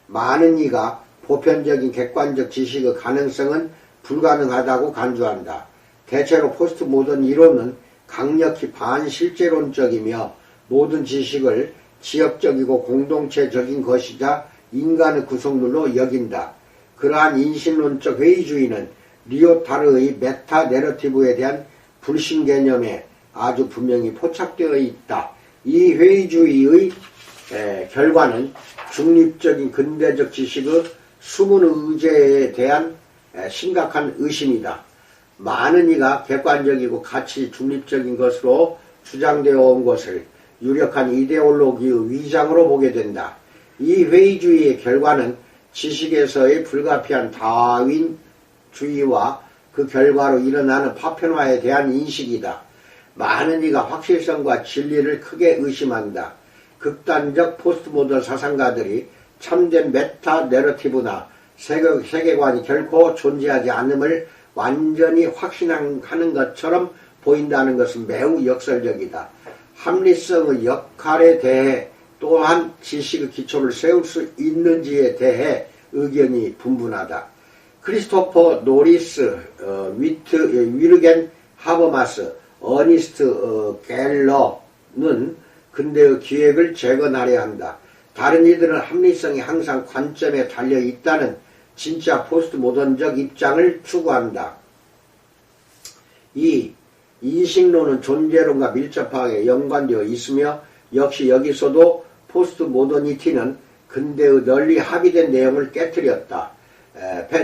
많은 이가 보편적인 객관적 지식의 가능성은 불가능하다고 간주한다. 대체로 포스트 모던 이론은 강력히 반실제론적이며 모든 지식을 지역적이고 공동체적인 것이자 인간의 구성물로 여긴다. 그러한 인신론적 회의주의는 리오타르의 메타 내러티브에 대한 불신 개념에 아주 분명히 포착되어 있다. 이 회의주의의 결과는 중립적인 근대적 지식의 숨은 의제에 대한 심각한 의심이다. 많은 이가 객관적이고 가치 중립적인 것으로 주장되어 온 것을 유력한 이데올로기의 위장으로 보게 된다. 이 회의주의의 결과는 지식에서의 불가피한 다윈주의와 그 결과로 일어나는 파편화에 대한 인식이다. 많은 이가 확실성과 진리를 크게 의심한다. 극단적 포스트모던 사상가들이 참된 메타 내러티브나 세계관이 결코 존재하지 않음을 완전히 확신하는 것처럼 보인다는 것은 매우 역설적이다. 합리성의 역할에 대해 또한 지식의 기초를 세울 수 있는지에 대해 의견이 분분하다. 크리스토퍼 노리스, 위르겐 하버마스, 어니스트 갤러는 근대의 기획을 재건하려 한다. 다른 이들은 합리성이 항상 관점에 달려 있다는 진짜 포스트 모던적 입장을 추구한다. 이 인식론은 존재론과 밀접하게 연관되어 있으며 역시 여기서도 포스트 모더니티는 근대의 널리 합의된 내용을 깨뜨렸다.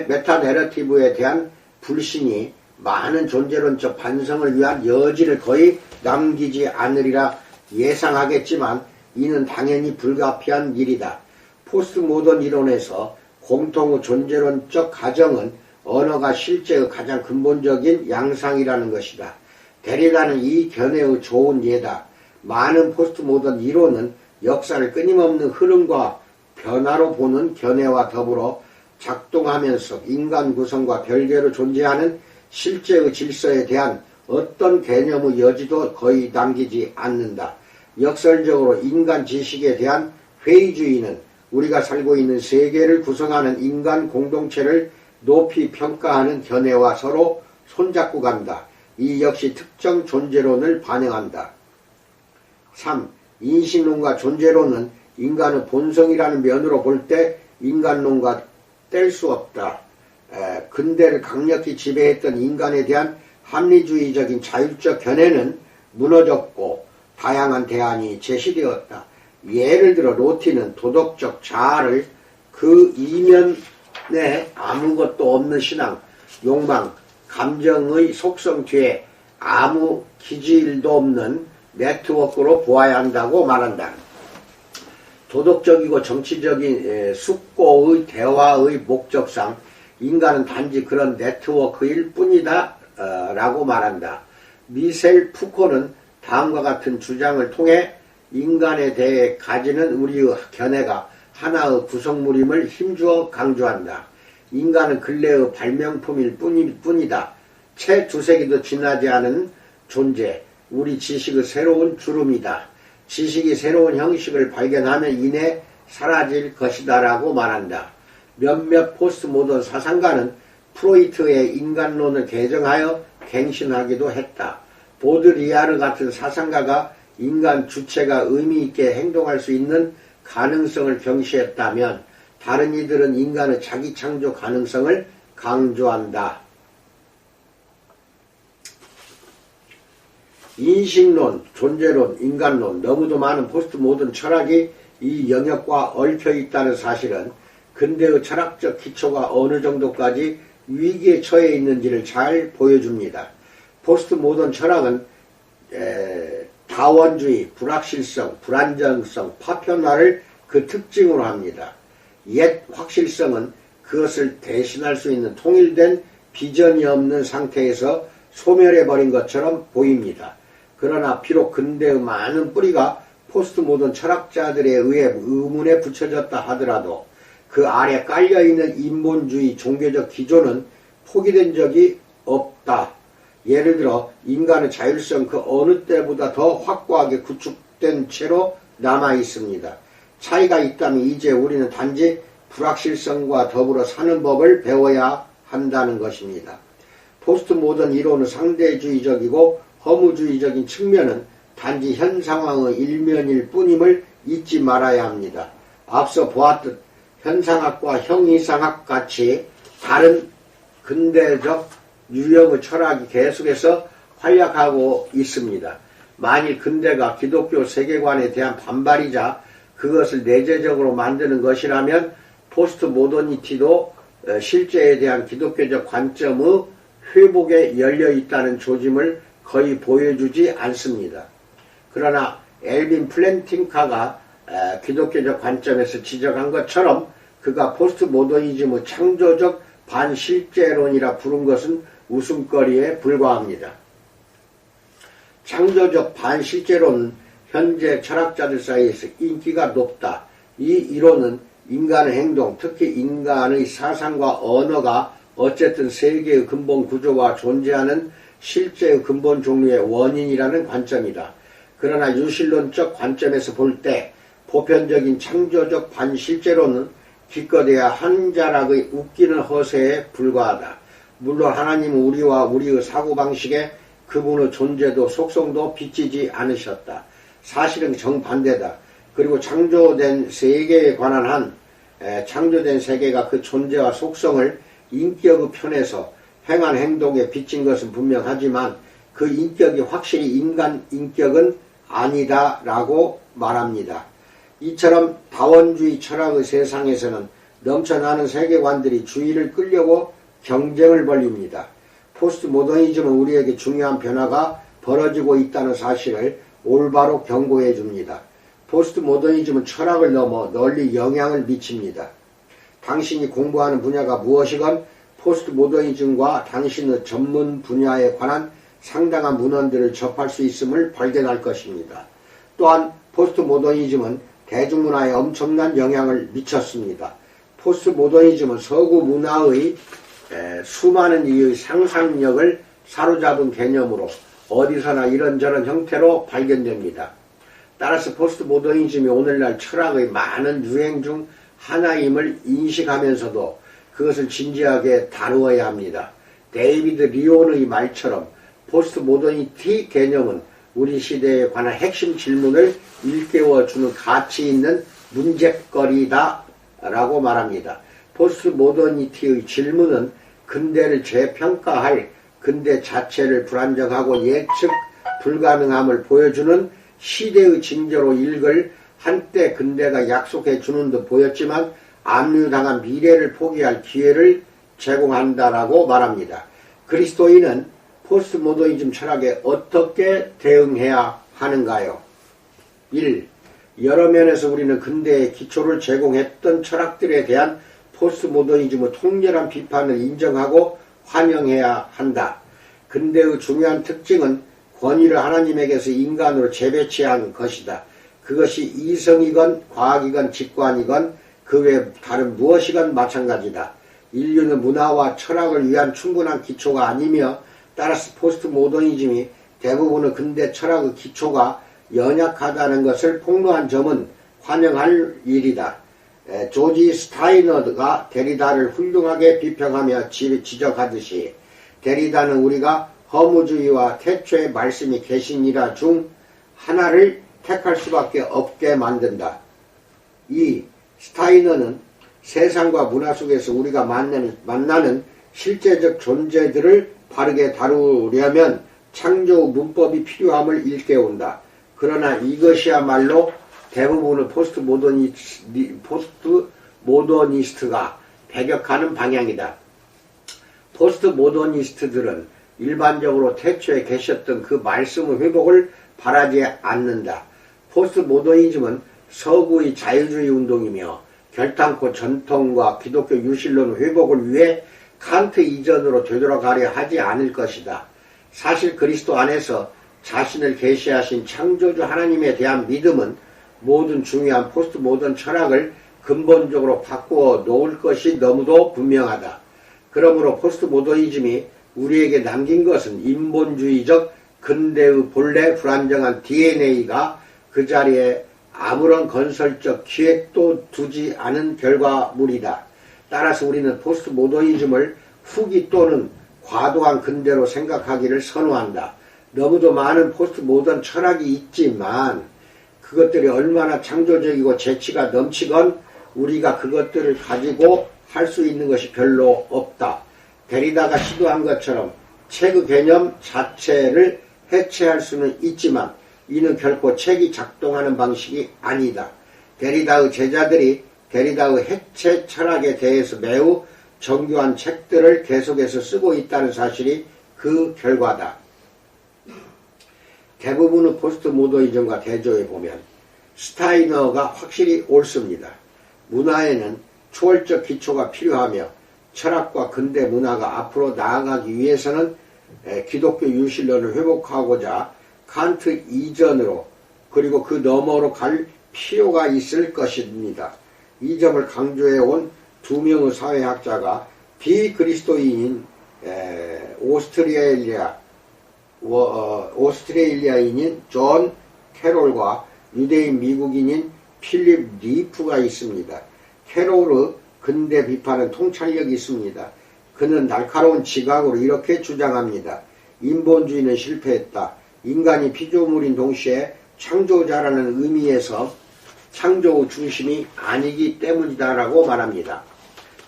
메타 내러티브에 대한 불신이 많은 존재론적 반성을 위한 여지를 거의 남기지 않으리라 예상하겠지만 이는 당연히 불가피한 일이다. 포스트 모던 이론에서 공통의 존재론적 가정은 언어가 실제의 가장 근본적인 양상이라는 것이다. 데리다는 이 견해의 좋은 예다. 많은 포스트 모던 이론은 역사를 끊임없는 흐름과 변화로 보는 견해와 더불어 작동하면서 인간 구성과 별개로 존재하는 실제의 질서에 대한 어떤 개념의 여지도 거의 남기지 않는다. 역설적으로 인간 지식에 대한 회의주의는 우리가 살고 있는 세계를 구성하는 인간 공동체를 높이 평가하는 견해와 서로 손잡고 간다. 이 역시 특정 존재론을 반영한다. 3. 인식론과 존재론은 인간의 본성이라는 면으로 볼 때 인간론과 뗄 수 없다. 근대를 강력히 지배했던 인간에 대한 합리주의적인 자율적 견해는 무너졌고 다양한 대안이 제시되었다. 예를 들어 로티는 도덕적 자아를 그 이면에 아무것도 없는 신앙, 욕망, 감정의 속성 뒤에 아무 기질도 없는 네트워크로 보아야 한다고 말한다. 도덕적이고 정치적인 숙고의 대화의 목적상 인간은 단지 그런 네트워크일 뿐이다 라고 말한다. 미셀 푸코는 다음과 같은 주장을 통해 인간에 대해 가지는 우리의 견해가 하나의 구성물임을 힘주어 강조한다. 인간은 근래의 발명품일 뿐이다. 채 두세기도 지나지 않은 존재, 우리 지식의 새로운 주름이다. 지식이 새로운 형식을 발견하면 이내 사라질 것이다 라고 말한다. 몇몇 포스트 모던 사상가는 프로이트의 인간론을 개정하여 갱신하기도 했다. 보드리아르 같은 사상가가 인간 주체가 의미있게 행동할 수 있는 가능성을 경시했다면 다른 이들은 인간의 자기 창조 가능성을 강조한다. 인식론, 존재론, 인간론, 너무도 많은 포스트 모던 철학이 이 영역과 얽혀 있다는 사실은 근대의 철학적 기초가 어느 정도까지 위기에 처해 있는지를 잘 보여줍니다. 포스트 모던 철학은 다원주의, 불확실성, 불안정성, 파편화를 그 특징으로 합니다. 옛 확실성은 그것을 대신할 수 있는 통일된 비전이 없는 상태에서 소멸해버린 것처럼 보입니다. 그러나 비록 근대의 많은 뿌리가 포스트 모던 철학자들에 의해 의문에 붙여졌다 하더라도 그 아래 깔려있는 인본주의 종교적 기조는 포기된 적이 없다. 예를 들어 인간의 자율성 그 어느 때보다 더 확고하게 구축된 채로 남아있습니다. 차이가 있다면 이제 우리는 단지 불확실성과 더불어 사는 법을 배워야 한다는 것입니다. 포스트 모던 이론의 상대주의적이고 허무주의적인 측면은 단지 현 상황의 일면일 뿐임을 잊지 말아야 합니다. 앞서 보았듯 현상학과 형이상학 같이 다른 근대적 유형의 철학이 계속해서 활약하고 있습니다. 만일 근대가 기독교 세계관에 대한 반발이자 그것을 내재적으로 만드는 것이라면 포스트 모더니티도 실제에 대한 기독교적 관점의 회복에 열려있다는 조짐을 거의 보여주지 않습니다. 그러나 엘빈 플랜팅카가 기독교적 관점에서 지적한 것처럼 그가 포스트 모더니즘의 창조적 반실제론이라 부른 것은 웃음거리에 불과합니다. 창조적 반실제론은 현재 철학자들 사이에서 인기가 높다. 이 이론은 인간의 행동, 특히 인간의 사상과 언어가 어쨌든 세계의 근본 구조와 존재하는 실제의 근본 종류의 원인이라는 관점이다. 그러나 유실론적 관점에서 볼 때 보편적인 창조적 반실제론은 기껏해야 한 자락의 웃기는 허세에 불과하다. 물론 하나님은 우리와 우리의 사고방식에 그분의 존재도 속성도 비치지 않으셨다. 사실은 정반대다. 그리고 창조된 세계에 관한 창조된 세계가 그 존재와 속성을 인격의 편에서 행한 행동에 비친 것은 분명하지만 그 인격이 확실히 인간 인격은 아니다라고 말합니다. 이처럼 다원주의 철학의 세상에서는 넘쳐나는 세계관들이 주의를 끌려고 경쟁을 벌입니다. 포스트 모더니즘은 우리에게 중요한 변화가 벌어지고 있다는 사실을 올바로 경고해 줍니다. 포스트 모더니즘은 철학을 넘어 널리 영향을 미칩니다. 당신이 공부하는 분야가 무엇이건 포스트 모더니즘과 당신의 전문 분야에 관한 상당한 문헌들을 접할 수 있음을 발견할 것입니다. 또한 포스트 모더니즘은 대중문화에 엄청난 영향을 미쳤습니다. 포스트 모더니즘은 서구 문화의 수많은 이의 상상력을 사로잡은 개념으로 어디서나 이런저런 형태로 발견됩니다. 따라서 포스트 모더니즘이 오늘날 철학의 많은 유행 중 하나임을 인식하면서도 그것을 진지하게 다루어야 합니다. 데이비드 리온의 말처럼 포스트 모더니티 개념은 우리 시대에 관한 핵심 질문을 일깨워주는 가치 있는 문제거리다 라고 말합니다. 포스트 모더니티의 질문은 근대를 재평가할 근대 자체를 불안정하고 예측 불가능함을 보여주는 시대의 징조로 읽을 한때 근대가 약속해 주는 듯 보였지만 압류당한 미래를 포기할 기회를 제공한다라고 말합니다. 그리스도인은 포스트 모더니즘 철학에 어떻게 대응해야 하는가요? 1. 여러 면에서 우리는 근대의 기초를 제공했던 철학들에 대한 포스트 모더니즘의 통렬한 비판을 인정하고 환영해야 한다. 근대의 중요한 특징은 권위를 하나님에게서 인간으로 재배치한 것이다. 그것이 이성이건 과학이건 직관이건 그 외 다른 무엇이건 마찬가지다. 인류는 문화와 철학을 위한 충분한 기초가 아니며 따라서 포스트 모더니즘이 대부분의 근대 철학의 기초가 연약하다는 것을 폭로한 점은 환영할 일이다. 조지 스타이너가 데리다를 훌륭하게 비평하며 지적하듯이 데리다는 우리가 허무주의와 태초의 말씀이 계시니라 중 하나를 택할 수밖에 없게 만든다. 2. 스타이너는 세상과 문화 속에서 우리가 만나는 실제적 존재들을 바르게 다루려면 창조 문법이 필요함을 일깨운다. 그러나 이것이야말로 대부분의 포스트 모더니스트가 배격하는 방향이다. 포스트 모더니스트들은 일반적으로 태초에 계셨던 그 말씀의 회복을 바라지 않는다. 포스트 모더니즘은 서구의 자유주의 운동이며 결탄코 전통과 기독교 유실론 회복을 위해 칸트 이전으로 되돌아가려 하지 않을 것이다. 사실 그리스도 안에서 자신을 계시하신 창조주 하나님에 대한 믿음은 모든 중요한 포스트 모던 철학을 근본적으로 바꾸어 놓을 것이 너무도 분명하다. 그러므로 포스트 모더니즘이 우리에게 남긴 것은 인본주의적 근대의 본래 불안정한 DNA가 그 자리에 아무런 건설적 기획도 두지 않은 결과물이다. 따라서 우리는 포스트 모더니즘을 후기 또는 과도한 근대로 생각하기를 선호한다. 너무도 많은 포스트 모던 철학이 있지만 그것들이 얼마나 창조적이고 재치가 넘치건 우리가 그것들을 가지고 할 수 있는 것이 별로 없다. 데리다가 시도한 것처럼 책의 개념 자체를 해체할 수는 있지만 이는 결코 책이 작동하는 방식이 아니다. 데리다의 제자들이 데리다의 해체 철학에 대해서 매우 정교한 책들을 계속해서 쓰고 있다는 사실이 그 결과다. 대부분의 포스트 모더니즘과 대조해 보면 스타이너가 확실히 옳습니다. 문화에는 초월적 기초가 필요하며 철학과 근대 문화가 앞으로 나아가기 위해서는 기독교 유실론을 회복하고자 칸트 이전으로 그리고 그 너머로 갈 필요가 있을 것입니다. 이 점을 강조해온 두 명의 사회학자가 비그리스도인인 오스트레일리아인인 존 캐롤과 유대인 미국인인 필립 리프가 있습니다. 캐롤의 근대 비판은 통찰력이 있습니다. 그는 날카로운 지각으로 이렇게 주장합니다. 인본주의는 실패했다. 인간이 피조물인 동시에 창조자라는 의미에서 창조의 중심이 아니기 때문이다라고 말합니다.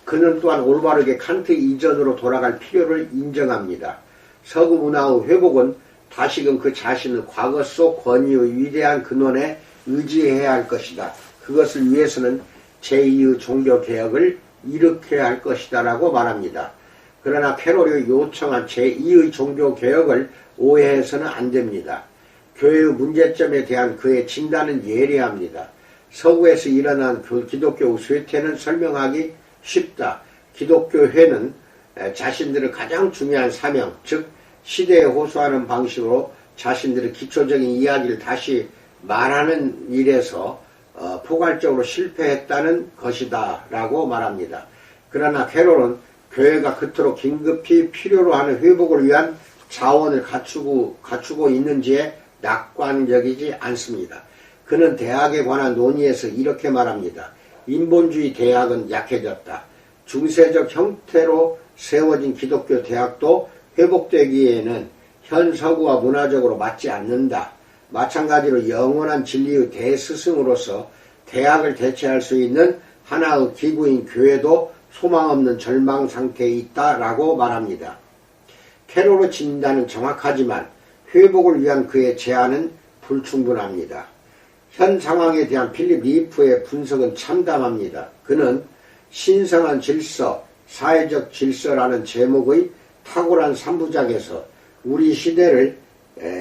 그는 또한 올바르게 칸트 이전으로 돌아갈 필요를 인정합니다. 서구 문화의 회복은 다시금 그 자신을 과거 속 권위의 위대한 근원에 의지해야 할 것이다. 그것을 위해서는 제2의 종교개혁을 일으켜야 할 것이다 라고 말합니다. 그러나 캐롤이 요청한 제2의 종교개혁을 오해해서는 안 됩니다. 교회의 문제점에 대한 그의 진단은 예리합니다. 서구에서 일어난 기독교 쇠퇴는 설명하기 쉽다. 기독교회는 자신들의 가장 중요한 사명, 즉 시대에 호소하는 방식으로 자신들의 기초적인 이야기를 다시 말하는 일에서 포괄적으로 실패했다는 것이다 라고 말합니다. 그러나 캐롤은 교회가 그토록 긴급히 필요로 하는 회복을 위한 자원을 갖추고 있는지에 낙관적이지 않습니다. 그는 대학에 관한 논의에서 이렇게 말합니다. 인본주의 대학은 약해졌다. 중세적 형태로 세워진 기독교 대학도 회복되기에는 현 서구와 문화적으로 맞지 않는다. 마찬가지로 영원한 진리의 대스승으로서 대학을 대체할 수 있는 하나의 기구인 교회도 소망없는 절망 상태에 있다라고 말합니다. 캐롤의 진단은 정확하지만 회복을 위한 그의 제안은 불충분합니다. 현 상황에 대한 필립 리프의 분석은 참담합니다. 그는 신성한 질서, 사회적 질서라는 제목의 탁월한 3부작에서 우리 시대를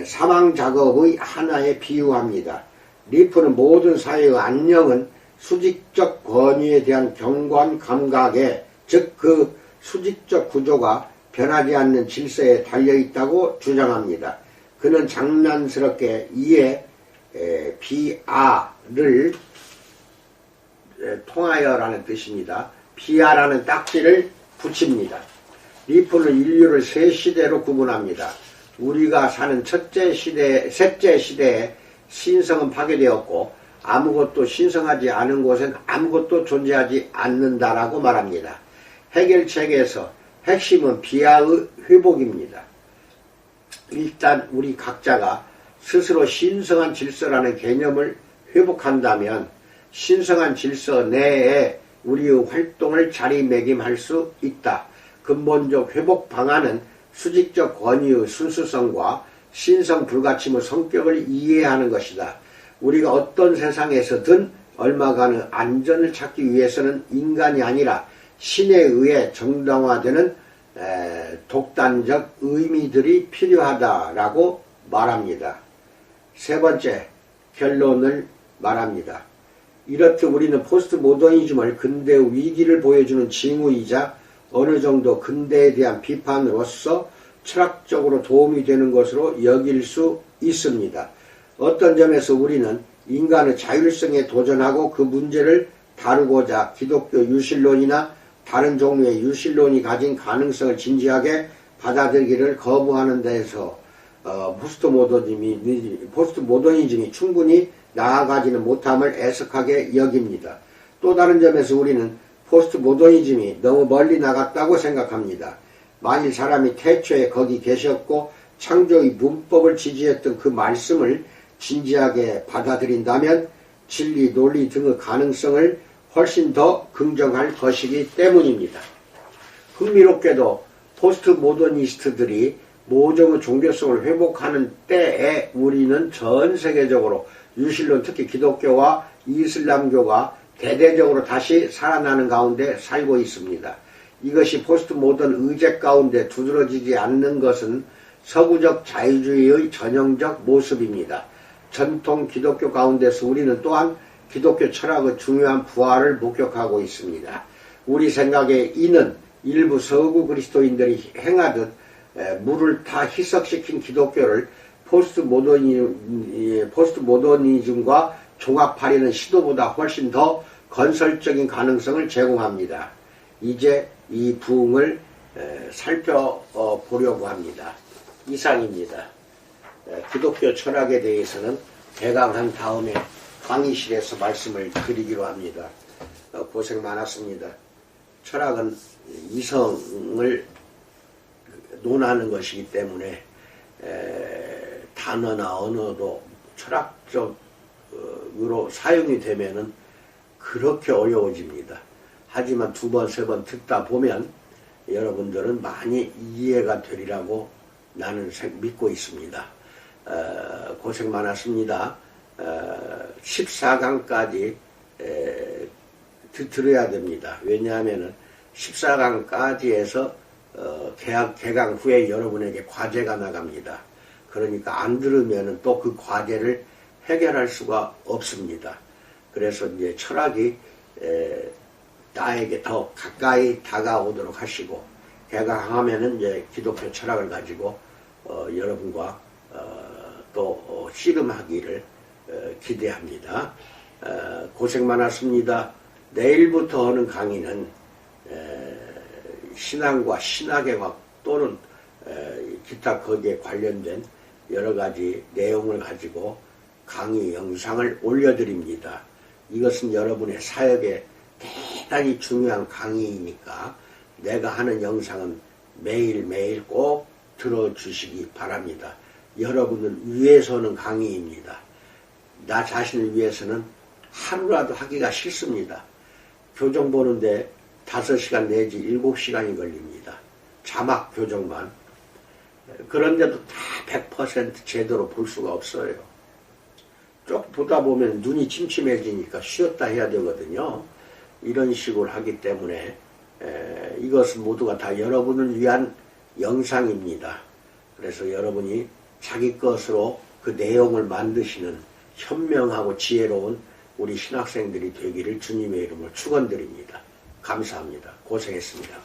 사망작업의 하나에 비유합니다. 리프는 모든 사회의 안녕은 수직적 권위에 대한 경관 감각에, 즉 그 수직적 구조가 변하지 않는 질서에 달려있다고 주장합니다. 그는 장난스럽게 이에 비아를 통하여라는 뜻입니다. 비아라는 딱지를 붙입니다. 리프는 인류를 세 시대로 구분합니다. 우리가 사는 셋째 시대에 신성은 파괴되었고 아무것도 신성하지 않은 곳엔 아무것도 존재하지 않는다라고 말합니다. 해결책에서 핵심은 비아의 회복입니다. 일단 우리 각자가 스스로 신성한 질서라는 개념을 회복한다면 신성한 질서 내에 우리의 활동을 자리매김할 수 있다. 근본적 회복 방안은 수직적 권위의 순수성과 신성 불가침의 성격을 이해하는 것이다. 우리가 어떤 세상에서든 얼마간의 안전을 찾기 위해서는 인간이 아니라 신에 의해 정당화되는 독단적 의미들이 필요하다라고 말합니다. 세 번째, 결론을 말합니다. 이렇듯 우리는 포스트 모더니즘을 근대의 위기를 보여주는 징후이자 어느 정도 근대에 대한 비판으로서 철학적으로 도움이 되는 것으로 여길 수 있습니다. 어떤 점에서 우리는 인간의 자율성에 도전하고 그 문제를 다루고자 기독교 유실론이나 다른 종류의 유실론이 가진 가능성을 진지하게 받아들이기를 거부하는 데에서 포스트 모더니즘이 충분히 나아가지는 못함을 애석하게 여깁니다. 또 다른 점에서 우리는 포스트 모더니즘이 너무 멀리 나갔다고 생각합니다. 만일 사람이 태초에 거기 계셨고 창조의 문법을 지지했던 그 말씀을 진지하게 받아들인다면 진리, 논리 등의 가능성을 훨씬 더 긍정할 것이기 때문입니다. 흥미롭게도 포스트 모더니스트들이 모종의 종교성을 회복하는 때에 우리는 전 세계적으로 유실론, 특히 기독교와 이슬람교가 대대적으로 다시 살아나는 가운데 살고 있습니다. 이것이 포스트 모던 의제 가운데 두드러지지 않는 것은 서구적 자유주의의 전형적 모습입니다. 전통 기독교 가운데서 우리는 또한 기독교 철학의 중요한 부활을 목격하고 있습니다. 우리 생각에 이는 일부 서구 그리스도인들이 행하듯 물을 다 희석시킨 기독교를 포스트 모더니즘과 종합하려는 시도보다 훨씬 더 건설적인 가능성을 제공합니다. 이제 이 부흥을 살펴보려고 합니다. 이상입니다. 기독교 철학에 대해서는 개강한 다음에 강의실에서 말씀을 드리기로 합니다. 고생 많았습니다. 철학은 이성을 논하는 것이기 때문에 단어나 언어도 철학적으로 사용이 되면은 그렇게 어려워집니다. 하지만 두 번, 세 번 듣다 보면 여러분들은 많이 이해가 되리라고 나는 믿고 있습니다. 고생 많았습니다. 14강까지 들어야 됩니다. 왜냐하면은 14강까지 해서 개강 후에 여러분에게 과제가 나갑니다. 그러니까 안 들으면은 또 그 과제를 해결할 수가 없습니다. 그래서 이제 철학이 나에게 더 가까이 다가오도록 하시고, 개강하면은 이제 기독교 철학을 가지고 여러분과 또 씨름하기를 기대합니다. 고생 많았습니다. 내일부터 하는 강의는 신앙과 신학의학 또는 기타 거기에 관련된 여러가지 내용을 가지고 강의 영상을 올려드립니다. 이것은 여러분의 사역에 대단히 중요한 강의이니까 내가 하는 영상은 매일매일 꼭 들어주시기 바랍니다. 여러분을 위해서는 강의입니다. 나 자신을 위해서는 하루라도 하기가 싫습니다. 교정 보는데 5시간 내지 7시간이 걸립니다. 자막 교정만. 그런데도 다 100% 제대로 볼 수가 없어요. 쭉 보다 보면 눈이 침침해지니까 쉬었다 해야 되거든요. 이런 식으로 하기 때문에 이것은 모두가 다 여러분을 위한 영상입니다. 그래서 여러분이 자기 것으로 그 내용을 만드시는 현명하고 지혜로운 우리 신학생들이 되기를 주님의 이름으로 축원드립니다. 감사합니다. 고생했습니다.